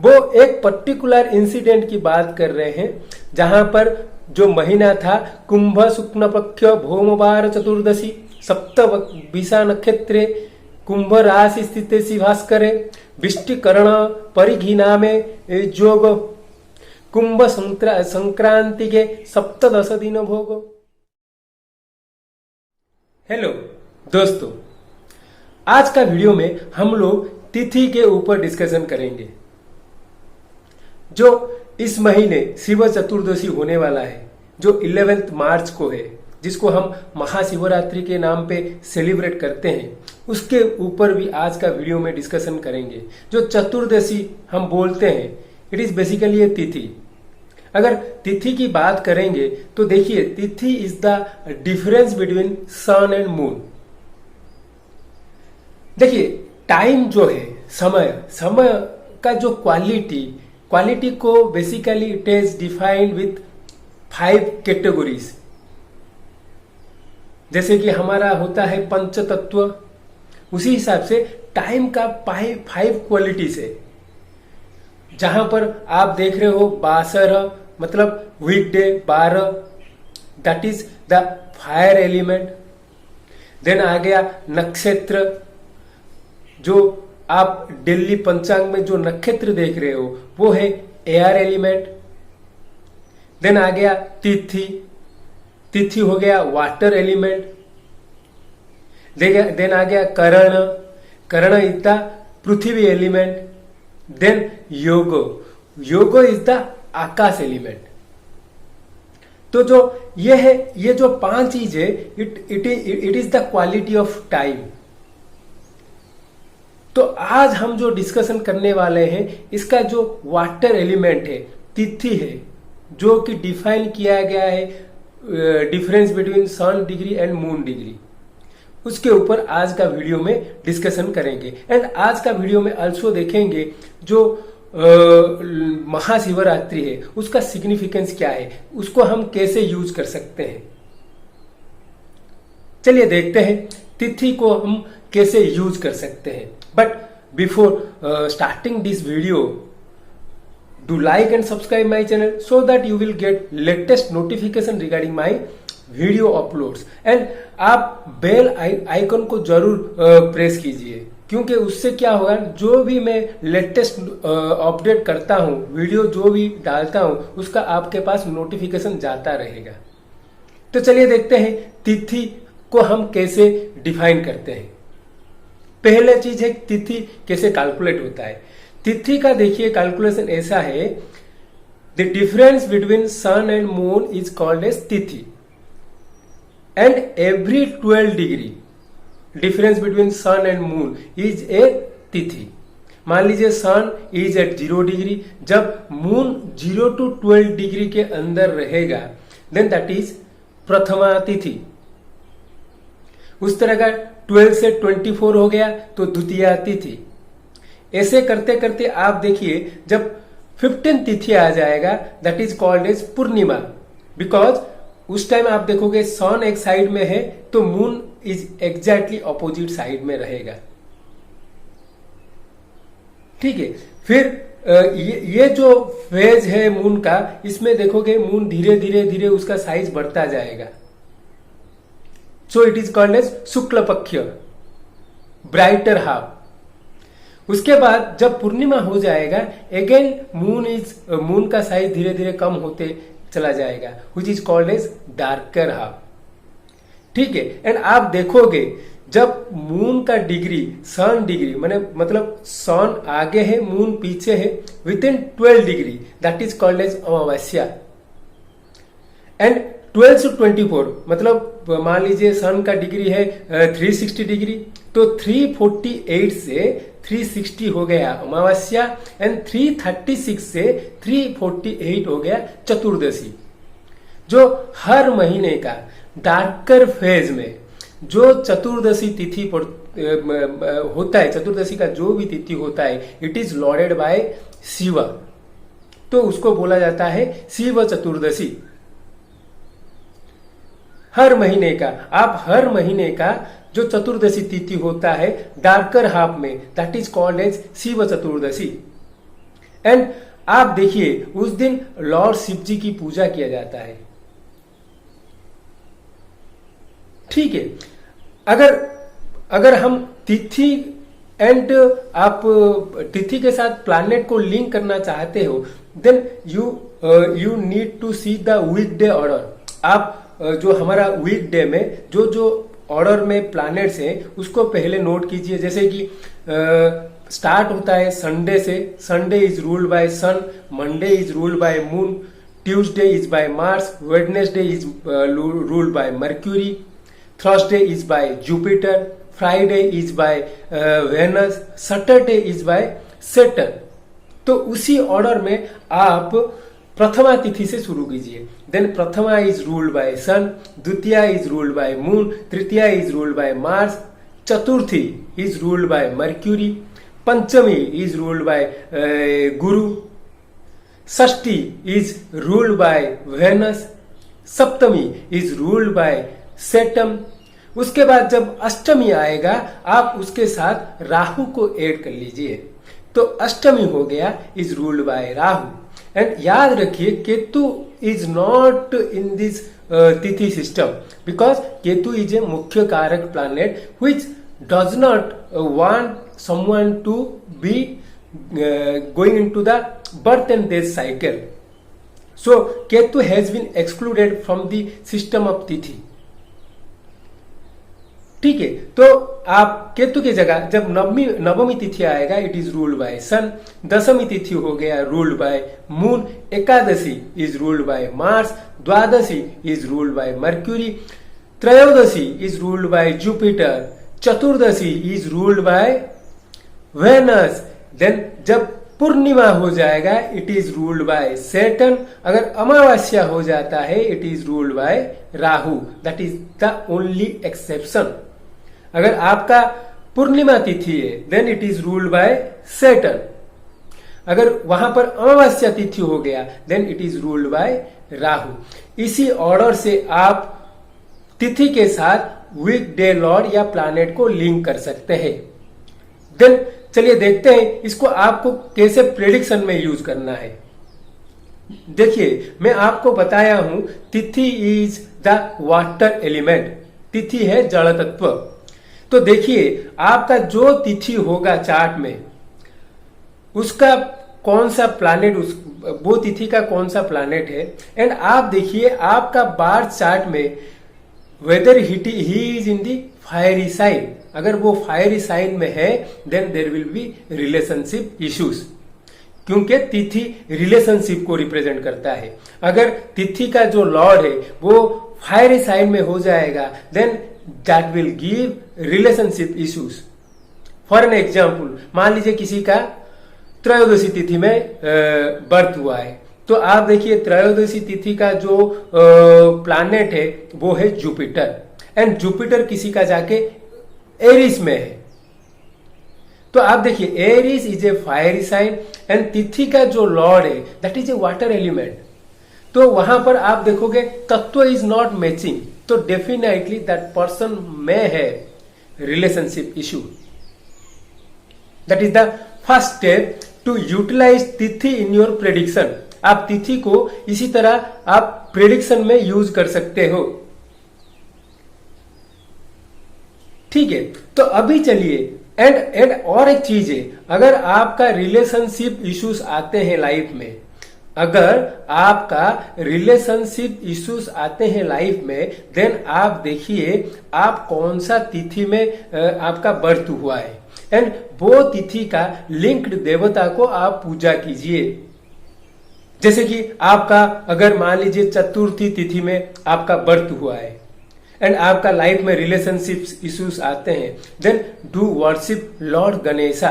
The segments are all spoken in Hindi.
वो एक पर्टिकुलर इंसिडेंट की बात कर रहे हैं जहां पर जो महीना था कुंभ शुक्ल पक्ष भौमवार चतुर्दशी सप्तविशा नक्षत्रे कुंभ राशि स्थित भास्करे विष्टिकरण परिघिना में जोग कुंभ संक्रांति के सप्तदश दिन भोग। हेलो दोस्तों, आज का वीडियो में हम लोग तिथि के ऊपर डिस्कशन करेंगे। जो इस महीने शिव चतुर्दशी होने वाला है, जो 11 मार्च को है, जिसको हम महाशिवरात्रि के नाम पे सेलिब्रेट करते हैं, उसके ऊपर भी आज का वीडियो में डिस्कशन करेंगे। जो चतुर्दशी हम बोलते हैं, इट इज बेसिकली ए तिथि। अगर तिथि की बात करेंगे तो देखिए, tithi is the difference between sun and moon. देखिए, टाइम जो है, समय का जो क्वालिटी को basically it is defined with 5 categories. जैसे कि हमारा होता है पंच तत्व, उसी हिसाब से टाइम का 5 क्वालिटीज है। जहां पर आप देख रहे हो 12 मतलब weekday 12, that is the fire element. Then आ गया नक्षत्र, जो आप डेली पंचांग में जो नक्षत्र देख रहे हो वो है एयर एलिमेंट। देन आ गया तिथि हो गया वाटर एलिमेंट। देन आ गया karan is the prithvi element. Then yog is the aakash element. तो जो ये जो 5 चीज है, it is the quality of time. तो आज हम जो डिस्कशन करने वाले हैं, इसका जो वाटर एलिमेंट है, तिथि है, जो कि डिफाइन किया गया है difference between sun degree and moon degree, उसके ऊपर आज का वीडियो में डिस्कशन करेंगे। एंड आज का वीडियो में आल्सो देखेंगे जो महाशिवरात्रि है, उसका सिग्निफिकेंस क्या है, उसको हम कैसे यूज कर सकते हैं। चलिए देखते हैं तिथि को हम कैसे यूज कर सकते हैं। But before starting this video, do like and subscribe my channel so that you will get latest notification regarding my video uploads। and आप बेल आइकन को जरूर प्रेस कीजिए, क्योंकि उससे क्या होगा, जो भी मैं लेटेस्ट अपडेट करता हूं, वीडियो जो भी डालता हूं, उसका आपके पास नोटिफिकेशन जाता रहेगा। तो चलिए देखते हैं तिथि को हम कैसे डिफाइन करते हैं। पहले चीज है तिथि कैसे कैलकुलेट होता है। तिथि का देखिए कैलकुलेशन ऐसा है, the difference between sun and moon is called as tithi, and every 12 degree difference between sun and moon is a tithi. मान लीजिए सन इज एट 0 डिग्री, जब मून 0 to 12 डिग्री के अंदर रहेगा, देन दैट इज प्रथमा तिथि। उस तरह का 12 से 24 हो गया तो द्वितीया तिथि। ऐसे करते करते आप देखिए, जब 15 तिथि आ जाएगा, that is called as Purnima. Because उस टाइम आप देखोगे सन एक साइड में है तो moon is exactly opposite side में रहेगा। ठीक है, फिर ये जो फेज है मून का, इसमें देखोगे मून धीरे धीरे उसका साइज बढ़ता जाएगा। So it is called as shukla paksha, brighter half. उसके बाद जब पूर्णिमा हो जाएगा, अगेन मून का साइज धीरे धीरे कम होते चला जाएगा, which is called as darker half. ठीक है, एंड आप देखोगे जब मून का डिग्री सन डिग्री मतलब सन आगे है, मून पीछे है, within 12 degree, that is called as Amavasya. And 12 से 24 मतलब मान लीजिए सन का डिग्री है 360 डिग्री, तो 348 से 360 हो गया अमावस्या, एंड 336 से 348 हो गया चतुर्दशी। जो हर महीने का डार्कर फेज में जो चतुर्दशी तिथि होता है, चतुर्दशी का जो भी तिथि होता है, it is lauded bye Shiv, तो उसको बोला जाता है शिव चतुर्दशी। हर महीने का जो चतुर्दशी तिथि होता है डार्कर हाफ में, that is called as Shiv Chaturdashi. And आप देखिए उस दिन लॉर्ड शिव जी की पूजा किया जाता है। ठीक है, अगर हम तिथि एंड आप तिथि के साथ प्लैनेट को लिंक करना चाहते हो, then you need to see the weekday order. आप जो हमारा वीकडे में जो ऑर्डर में प्लैनेट्स हैं उसको पहले नोट कीजिए। जैसे कि स्टार्ट होता है संडे से, Sunday is ruled by sun, Monday is ruled by moon, Tuesday is by Mars, Wednesday is ruled by Mercury, Thursday is by Jupiter, Friday is by Venus, Saturday is by Saturn. तो उसी ऑर्डर में आप प्रथमा तिथि से शुरू कीजिए। Then prathama is ruled by sun, dwitiya is ruled by moon, tritiya is ruled by Mars, chaturthi is ruled by Mercury, panchami is ruled by Guru, shashthi is ruled by Venus, saptami is ruled by Saturn. उसके बाद जब अष्टमी आएगा आप उसके साथ राहु को ऐड कर लीजिए, तो अष्टमी हो गया is ruled by Rahu. And याद रखिए Ketu is not in this tithi system because Ketu is a mukhya karak planet which does not want someone to be going into the birth and death cycle. So Ketu has been excluded from the system of tithi. ठीक है, तो आप केतु की जगह जब नवमी तिथि आएगा it is ruled by sun, दशमी तिथि हो गया ruled by moon, Ekadashi is ruled by Mars, Dwadashi is ruled by Mercury, Trayodashi is ruled by Jupiter, Chaturdashi is ruled by Venus. Then जब पूर्णिमा हो जाएगा it is ruled by Saturn, अगर अमावस्या हो जाता है it is ruled by Rahu. That is the only exception. अगर आपका पूर्णिमा तिथि है then it is ruled by Saturn, अगर वहां पर अमावस्या तिथि हो गया then it is ruled by Rahu. इसी ऑर्डर से आप तिथि के साथ वीक डे लॉर्ड या प्लैनेट को लिंक कर सकते हैं। देन चलिए देखते हैं इसको आपको कैसे प्रेडिक्शन में यूज करना है। देखिए मैं आपको बताया हूं तिथि इज द वाटर एलिमेंट, तिथि है जल तत्व। तो देखिए आपका जो तिथि होगा चार्ट में उसका कौन सा प्लैनेट, वो तिथि का कौन सा प्लैनेट है। एंड आप देखिए आपका बार्थ चार्ट में whether he is in the fiery sign, अगर वो फायरी साइन में है then there will be relationship issues, क्योंकि तिथि रिलेशनशिप को रिप्रेजेंट करता है। अगर तिथि का जो लॉर्ड है वो फायरी साइन में हो जाएगा then that will give relationship issues. For an example, मान लीजिए किसी का त्रयोदशी तिथि में बर्थ हुआ है, तो आप देखिए त्रयोदशी तिथि का जो प्लैनेट है वो है जुपिटर, एंड जुपिटर किसी का जाके एरिस में है। तो आप देखिए Aries is a fiery sign and तिथि का जो लॉर्ड है that is a water element. तो वहां पर आप देखोगे तत्व इज नॉट मैचिंग, तो डेफिनेटली दैट पर्सन में है relationship issue. That is the first step to utilize tithi in your prediction. आप तिथि को इसी तरह आप प्रेडिक्शन में यूज कर सकते हो। ठीक है, तो अभी चलिए एंड और एक चीज है, अगर आपका रिलेशनशिप इश्यूज आते हैं लाइफ में, अगर आपका रिलेशनशिप इश्यूज आते हैं लाइफ में, देन आप देखिए आप कौन सा तिथि में आपका बर्थ हुआ है एंड वो तिथि का लिंक्ड देवता को आप पूजा कीजिए। जैसे कि आपका अगर मान लीजिए चतुर्थी तिथि में आपका बर्थ हुआ है एंड आपका लाइफ में रिलेशनशिप इश्यूज आते हैं, then do worship lord Ganesha.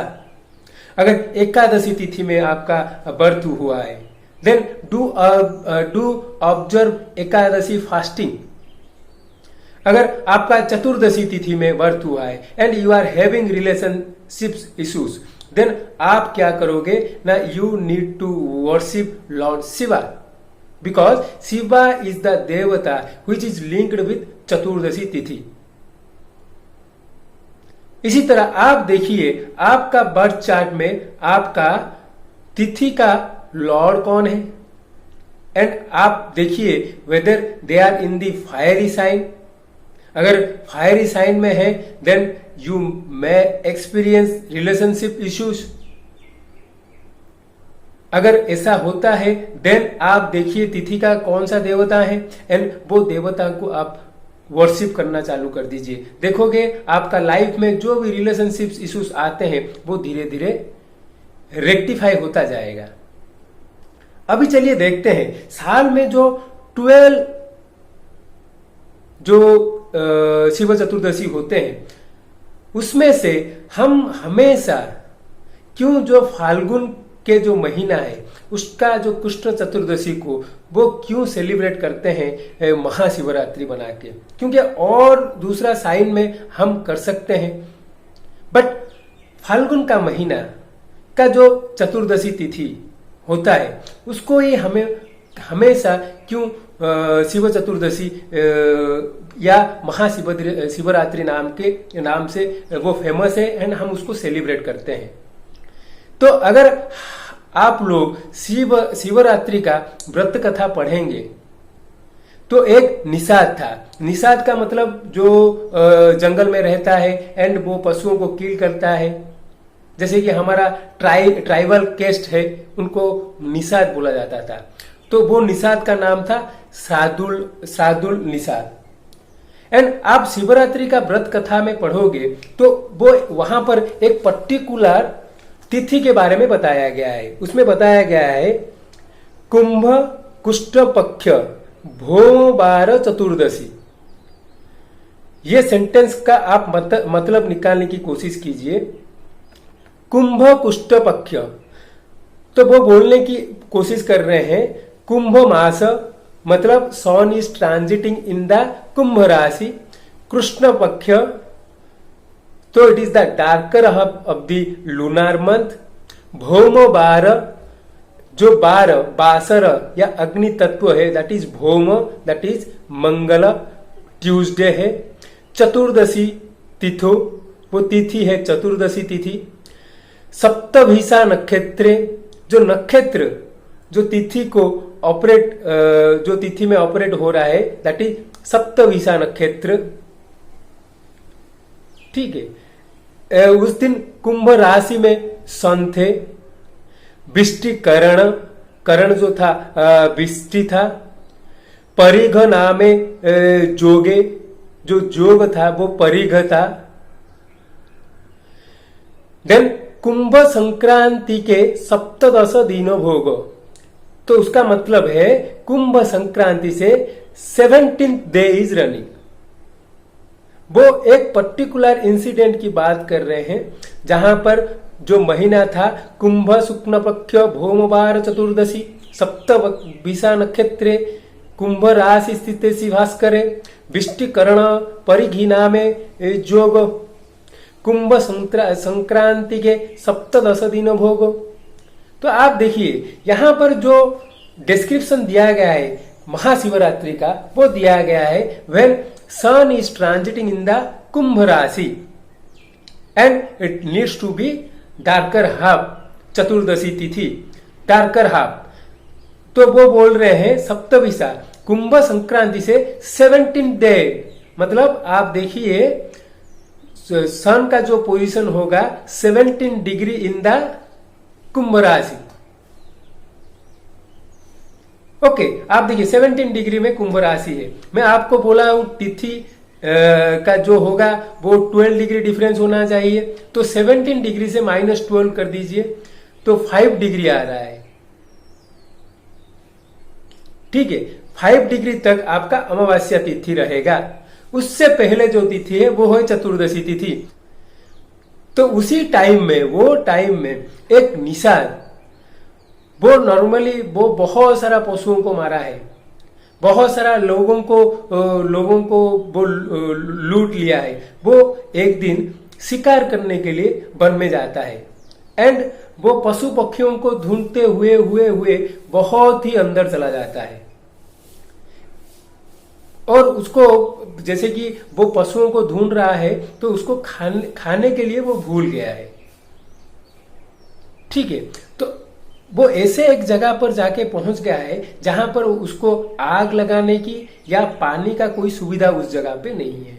अगर एकादशी तिथि में आपका बर्थ हुआ है then do observe Ekadashi fasting. अगर आपका चतुर्दशी तिथि में बर्थ हुआ है and you are having relationships issues, then आप क्या करोगे ना, you need to worship Lord Shiva because Shiva is the devata which is linked with Chaturdashi tithi. इसी तरह आप देखिए आपका बर्थ चार्ट में आपका तिथि का लॉर्ड कौन है, एंड आप देखिए whether they are in the fiery sign. अगर फायरी साइन में है then you may experience relationship issues. अगर ऐसा होता है देन आप देखिए तिथि का कौन सा देवता है एंड वो देवता को आप वर्शिप करना चालू कर दीजिए। देखोगे आपका लाइफ में जो भी रिलेशनशिप इश्यूज आते हैं वो धीरे धीरे रेक्टिफाई होता जाएगा। अभी चलिए देखते हैं साल में जो 12 जो शिव चतुर्दशी होते हैं उसमें से हम हमेशा क्यों जो फाल्गुन के जो महीना है उसका जो कृष्ण चतुर्दशी को वो क्यों सेलिब्रेट करते हैं महाशिवरात्रि बना के, क्योंकि और दूसरा साइन में हम कर सकते हैं बट फाल्गुन का महीना का जो चतुर्दशी तिथि होता है उसको ही हमें हमेशा क्यों शिव चतुर्दशी या महाशिवरात्रि नाम से वो फेमस है एंड हम उसको सेलिब्रेट करते हैं। तो अगर आप लोग शिवरात्रि का व्रत कथा पढ़ेंगे तो एक निषाद था। निषाद का मतलब जो जंगल में रहता है एंड वो पशुओं को किल करता है, जैसे कि हमारा ट्राइबल कैस्ट है उनको निषाद बोला जाता था। तो वो निषाद का नाम था सादुल निषाद। एंड आप शिवरात्रि का व्रत कथा में पढ़ोगे तो वो वहां पर एक पर्टिकुलर तिथि के बारे में बताया गया है। उसमें बताया गया है कुंभ कुष्ठ पक्ष भोमवार चतुर्दशी। ये सेंटेंस का आप मतलब निकालने की कोशिश कीजिए। कुंभ कुष्ठ पक्ष, तो वो बोलने की कोशिश कर रहे हैं कुंभ मास मतलब सन is transiting in the kumbh राशि। कृष्ण पक्ष तो it is the darker half of the lunar month. भौम बार जो बासर या अग्नि तत्व है दैट इज भौम, दैट इज मंगल ट्यूसडे है। चतुर्दशी तिथो वो तिथि है चतुर्दशी तिथि। सप्तभिषा नक्षत्रे जो नक्षत्र जो तिथि को ऑपरेट जो तिथि में ऑपरेट हो रहा है दैट इज सप्तभिषा नक्षत्र। ठीक है, उस दिन कुंभ राशि में सन थे। विष्टि करण जो था विष्टि था। परिघ नामे जोगे जो जोग था वो परिघ था। देन कुंभ संक्रांति के सप्तदश दिनों भोग, तो उसका मतलब है कुंभ संक्रांति से 17th डे इज रनिंग। वो एक पर्टिकुलर इंसिडेंट की बात कर रहे हैं जहां पर जो महीना था कुंभ शुक्ल पक्ष भौमवार चतुर्दशी सप्तभिषा नक्षत्रे कुंभ राशि स्थित शिभास्करे विष्टिकरण परिघी नामे जोग कुंभ संक्रांति के सप्तदश दिन भोग। तो आप देखिए यहां पर जो डिस्क्रिप्शन दिया गया है महाशिवरात्रि का वो दिया गया है when sun is transiting in the kumbh rashi and it needs to be darker half. Chaturdashi tithi darker half, तो वो बोल रहे हैं सप्तभिषा कुंभ संक्रांति से 17 डे, मतलब आप देखिए सन का जो पोजीशन होगा 17 डिग्री इन द कुंभ राशि। ओके, आप देखिए 17 डिग्री में कुंभ राशि है। मैं आपको बोला हूं तिथि का जो होगा वो 12 डिग्री डिफरेंस होना चाहिए, तो 17 डिग्री से -12 कर दीजिए तो 5 डिग्री आ रहा है। ठीक है, 5 डिग्री तक आपका अमावस्या तिथि रहेगा। उससे पहले जो तिथि है वो है चतुर्दशी तिथि। तो उसी टाइम में एक निषाद वो नॉर्मली वो बहुत सारा पशुओं को मारा है, बहुत सारा लोगों को वो लूट लिया है। वो एक दिन शिकार करने के लिए वन में जाता है एंड वो पशु पक्षियों को ढूंढते हुए बहुत ही अंदर चला जाता है और उसको जैसे कि वो पशुओं को ढूंढ रहा है तो उसको खाने के लिए वो भूल गया है। ठीक है, तो वो ऐसे एक जगह पर जाके पहुंच गया है जहां पर उसको आग लगाने की या पानी का कोई सुविधा उस जगह पे नहीं है।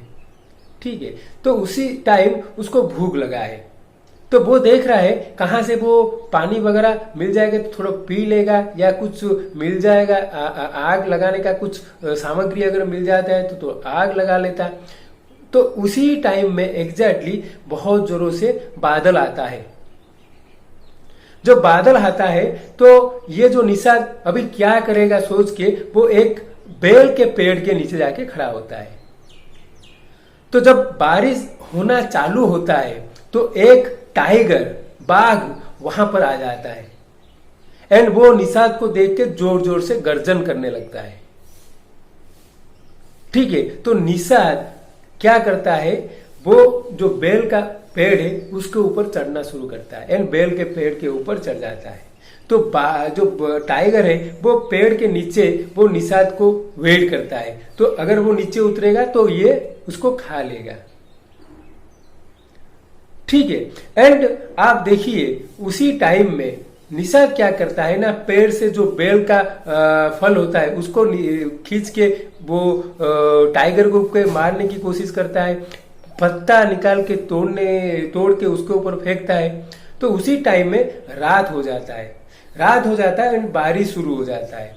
ठीक है, तो उसी टाइम उसको भूख लगा है, तो वो देख रहा है कहाँ से वो पानी वगैरह मिल जाएगा तो थोड़ा पी लेगा, या कुछ मिल जाएगा आग लगाने का कुछ सामग्री अगर मिल जाता है तो आग लगा लेता। तो उसी टाइम में एग्जैक्टली बहुत जोरों से बादल आता है। जब बादल आता है तो ये जो निषाद अभी क्या करेगा सोच के वो एक बेल के पेड़ के नीचे जाके खड़ा होता है। तो जब बारिश होना चालू होता है तो एक टाइगर, बाघ वहां पर आ जाता है एंड वो निषाद को देख के जोर जोर से गर्जन करने लगता है। ठीक है, तो निषाद क्या करता है, वो जो बेल का पेड़ है उसके ऊपर चढ़ना शुरू करता है एंड बेल के पेड़ के ऊपर चढ़ जाता है। तो जो टाइगर है वो पेड़ के नीचे वो निषाद को वेट करता है, तो अगर वो नीचे उतरेगा तो ये उसको खा लेगा। ठीक है, एंड आप देखिए उसी टाइम में निषाद क्या करता है ना, पेड़ से जो बेल का फल होता है उसको खींच के वो टाइगर को मारने की कोशिश करता है, पत्ता निकाल के तोड़ के उसके ऊपर फेंकता है। तो उसी टाइम में रात हो जाता है एंड बारिश शुरू हो जाता है।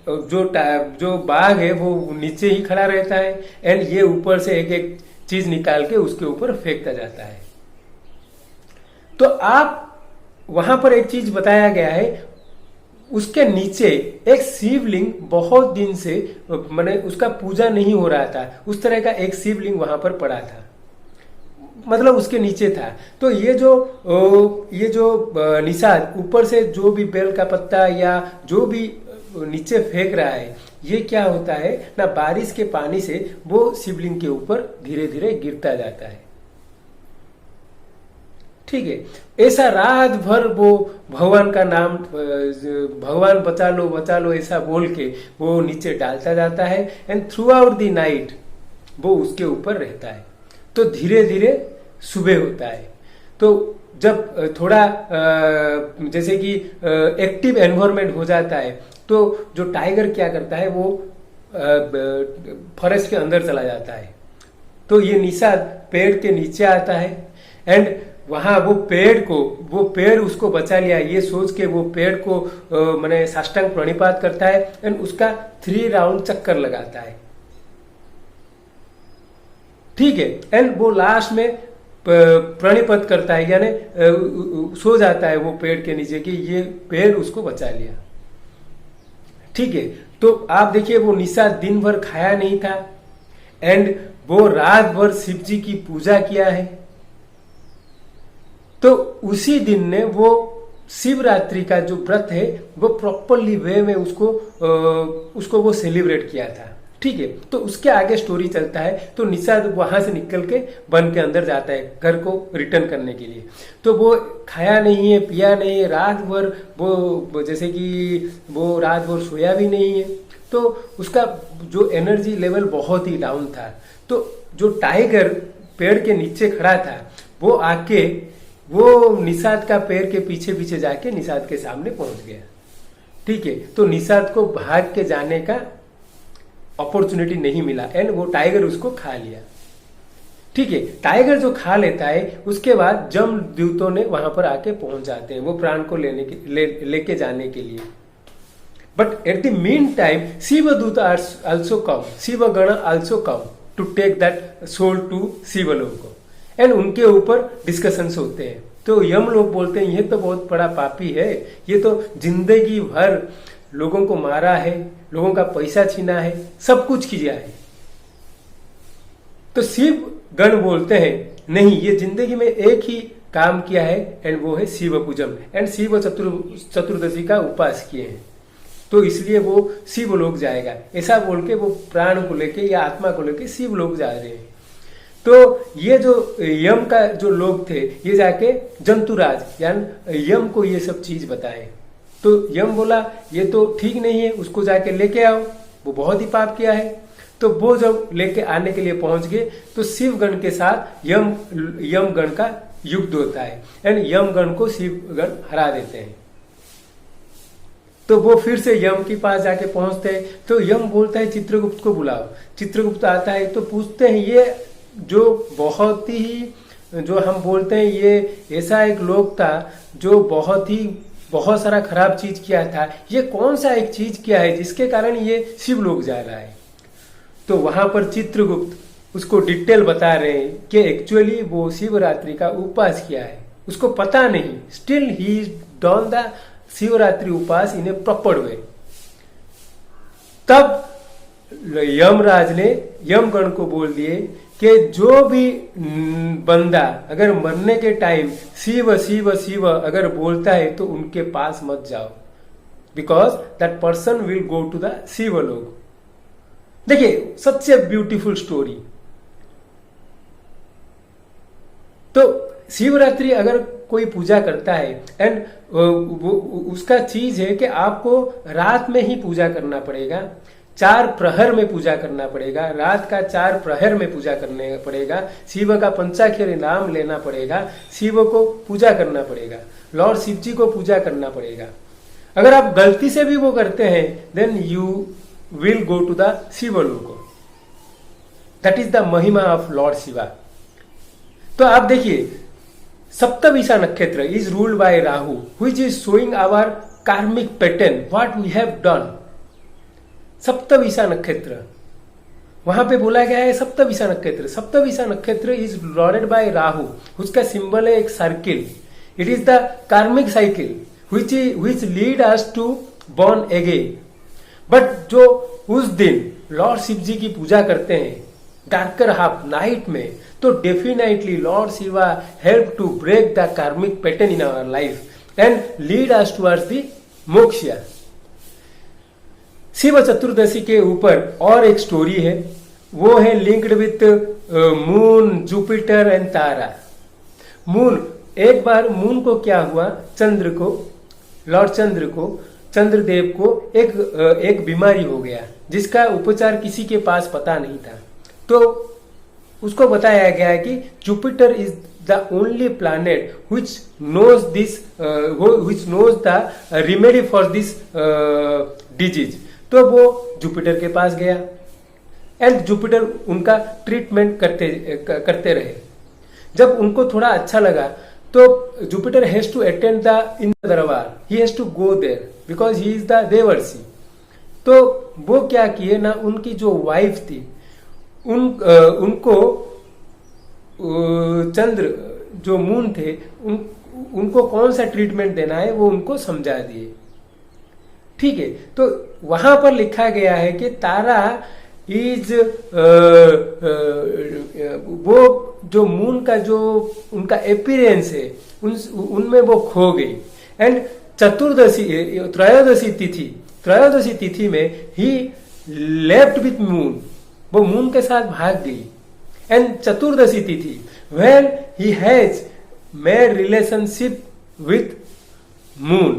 जो बाघ है वो नीचे ही खड़ा रहता है एंड ये ऊपर से एक एक चीज निकाल के उसके ऊपर फेंकता जाता है। तो आप वहां पर एक चीज बताया गया है, उसके नीचे एक शिवलिंग बहुत दिन से माने उसका पूजा नहीं हो रहा था, उस तरह का एक शिवलिंग वहां पर पड़ा था, मतलब उसके नीचे था। तो ये जो निषाद ऊपर से जो भी बेल का पत्ता या जो भी नीचे फेंक रहा है, ये क्या होता है ना, बारिश के पानी से वो शिवलिंग के ऊपर धीरे धीरे गिरता जाता है। ठीक है, ऐसा रात भर वो भगवान का नाम, भगवान बचा लो ऐसा बोल के वो नीचे डालता जाता है and through out the night वो उसके ऊपर रहता है। तो धीरे धीरे सुबह होता है। तो जब थोड़ा जैसे कि एक्टिव एनवायरनमेंट हो जाता है तो जो टाइगर क्या करता है वो फॉरेस्ट के अंदर चला जाता है। तो ये निषाद पेड़ के नीचे आता है एंड वहां वो पेड़ उसको बचा लिया ये सोच के वो पेड़ को माने साष्टांग प्रणिपात करता है एंड उसका 3 राउंड चक्कर लगाता है। ठीक है, एंड वो लास्ट में प्रणिपत करता है, यानी सो जाता है वो पेड़ के नीचे कि ये पेड़ उसको बचा लिया। ठीक है, तो आप देखिए वो निषाद दिन भर खाया नहीं था एंड वो रात भर शिव जी की पूजा किया है। तो उसी दिन ने वो शिवरात्रि का जो व्रत है वो प्रॉपरली वे में उसको वो सेलिब्रेट किया था। ठीक है, तो उसके आगे स्टोरी चलता है। तो निषाद वहां से निकल के वन के अंदर जाता है घर को रिटर्न करने के लिए। तो वो खाया नहीं है, पिया नहीं है, रात भर वो जैसे कि वो रात भर सोया भी नहीं है। तो उसका जो एनर्जी लेवल बहुत ही डाउन था। तो जो टाइगर पेड़ के नीचे खड़ा था वो आके वो निषाद का पैर के पीछे पीछे जाके निषाद के सामने पहुंच गया। ठीक है, तो निषाद को भाग के जाने का अपॉर्चुनिटी नहीं मिला एंड वो टाइगर उसको खा लिया। ठीक है, टाइगर जो खा लेता है उसके बाद जमदूतों ने वहां पर आके पहुंच जाते हैं वो प्राण को लेके जाने के लिए। But at the mean time Shivdoot also come, Shivgan also come to take that soul to Shivlok and उनके ऊपर डिस्कशंस होते हैं। तो यम लोग बोलते हैं ये तो बहुत बड़ा पापी है, ये तो जिंदगी भर लोगों को मारा है, लोगों का पैसा छीना है, सब कुछ किया है। तो शिव गण बोलते हैं नहीं, ये जिंदगी में एक ही काम किया है एंड वो है शिव पूजन एंड शिव चतुर्दशी का उपास किए हैं, तो इसलिए वो शिव लोक जाएगा। ऐसा बोल के वो प्राण को लेके या आत्मा को लेके शिव लोक जा रहे हैं। तो ये जो यम का जो लोग थे ये जाके जंतुराज यानी यम को ये सब चीज बताए। तो यम बोला ये तो ठीक नहीं है, उसको जाके लेके आओ, वो बहुत ही पाप किया है। तो वो जब लेके आने के लिए पहुंच गए तो शिव गण के साथ यम गण का युद्ध होता है एंड यम गण को शिव गण हरा देते हैं। तो वो फिर से यम के पास जाके पहुंचते हैं। तो यम बोलता है चित्रगुप्त को बुलाओ। चित्रगुप्त आता है तो पूछते हैं ये जो बहुत ही जो हम बोलते हैं ये ऐसा एक लोग था जो बहुत सारा खराब चीज किया था, ये कौन सा एक चीज किया है जिसके कारण ये शिव लोग जा रहा है। तो वहां पर चित्रगुप्त उसको डिटेल बता रहे हैं कि एक्चुअली वो शिवरात्रि का उपवास किया है, उसको पता नहीं, still he done the Shivratri upvas in A proper way. तब यमराज ने यमगण को बोल दिए कि जो भी बंदा अगर मरने के टाइम शिव शिव शिव अगर बोलता है तो उनके पास मत जाओ, because that person will go to the Shiv lok. देखिए सच ए ब्यूटीफुल स्टोरी। तो शिवरात्रि अगर कोई पूजा करता है एंड उसका चीज है कि आपको रात में ही पूजा करना पड़ेगा, 4 प्रहर में पूजा करना पड़ेगा, रात का 4 प्रहर में पूजा करने पड़ेगा, शिव का पंचाक्षरी नाम लेना पड़ेगा, शिव को पूजा करना पड़ेगा, लॉर्ड शिव जी को पूजा करना पड़ेगा। अगर आप गलती से भी वो करते हैं then you will go to the Shivlok. That is the mahima of Lord Shiva. तो आप देखिए saptavisha nakshatra is ruled by Rahu which is showing our karmic pattern what we have done. सप्तविशा नक्षत्र वहां पे बोला गया है सप्तविशा नक्षत्र। सप्तविशा nakshatra is lauded bye Rahu, उसका सिंबल है एक circle. It is the karmic cycle which lead us to born again. But जो उस दिन लॉर्ड शिव जी की पूजा करते हैं डार्कर हाफ नाइट में, तो definitely lord Shiva help to break the karmic pattern in our life and lead us towards the moksha. Shiv चतुर्दशी के ऊपर और एक स्टोरी है, वो है linked with moon, Jupiter and Tara. Moon, एक बार मून को क्या हुआ, चंद्र को, लॉर्ड चंद्र को, चंद्रदेव को एक बीमारी हो गया जिसका उपचार किसी के पास पता नहीं था। तो उसको बताया गया है कि Jupiter is the only planet which knows the remedy for this disease। तो वो जुपिटर के पास गया एंड जुपिटर उनका ट्रीटमेंट करते रहे। जब उनको थोड़ा अच्छा लगा तो Jupiter has to attend the Indra darbar, he has to go there because he is the devarshi. तो वो क्या किए ना, उनकी जो वाइफ थी उनको चंद्र जो मून थे उनको कौन सा ट्रीटमेंट देना है वो उनको समझा दिए। ठीक है, तो वहां पर लिखा गया है कि तारा इज वो जो मून का जो उनका अपीयरेंस है उनमें वो खो गई। एंड त्रयोदशी तिथि में ही लेफ्ट विथ मून, वो मून के साथ भाग गई। And Chaturdashi tithi when he has made relationship with moon,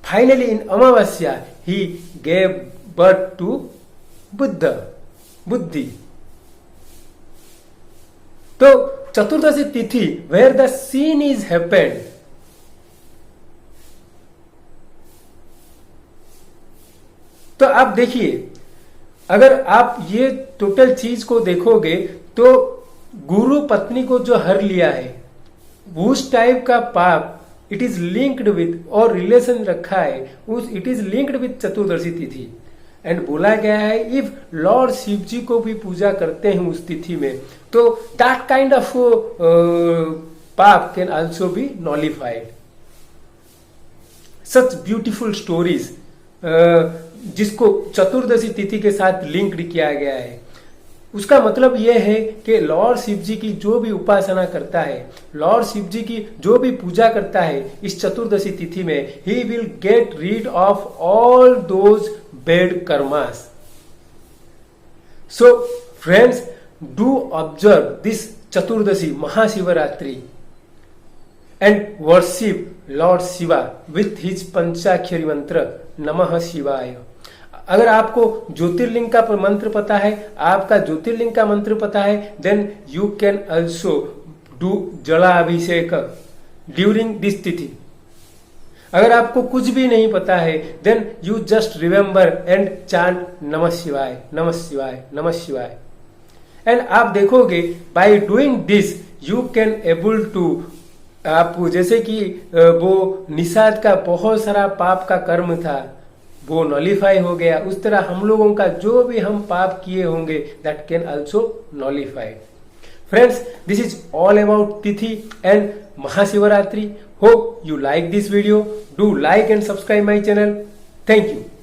finally in Amavasya he gave birth to Buddhi. तो Chaturdashi tithi where the scene is happened, तो आप देखिए अगर आप ये टोटल चीज को देखोगे तो गुरु पत्नी को जो हर लिया है उस टाइप का पाप इट इज लिंक्ड विथ और रिलेशन रखा है उस it is linked with Chaturdashi तिथि। एंड बोला गया है इफ लॉर्ड शिव जी को भी पूजा करते हैं उस तिथि में तो that kind of paap can also be nullified. Such beautiful stories जिसको चतुर्दशी तिथि के साथ लिंक्ड किया गया है, उसका मतलब यह है कि लॉर्ड शिव जी की जो भी उपासना करता है, लॉर्ड शिव जी की जो भी पूजा करता है इस चतुर्दशी तिथि में, he will get rid of all those bad karmas. So friends, do observe this chaturdashi Mahashivratri and worship Lord Shiva with his panchakshari mantra namah शिवाय। अगर आपको ज्योतिर्लिंग का मंत्र पता है, आपका ज्योतिर्लिंग का मंत्र पता है, then you can also do jalabhishek during this tithi. अगर आपको कुछ भी नहीं पता है then you just remember and chant namah Shivaya namah Shivaya namah Shivaya. And आप देखोगे by doing this you can able to, आप जैसे कि वो निषाद का बहुत सारा पाप का कर्म था वो नॉलिफाई हो गया, उस तरह हम लोगों का जो भी हम पाप किए होंगे that can also nullify. Friends, this is all about tithi and Mahashivratri. Hope you like this video. Do like and subscribe my channel. Thank you.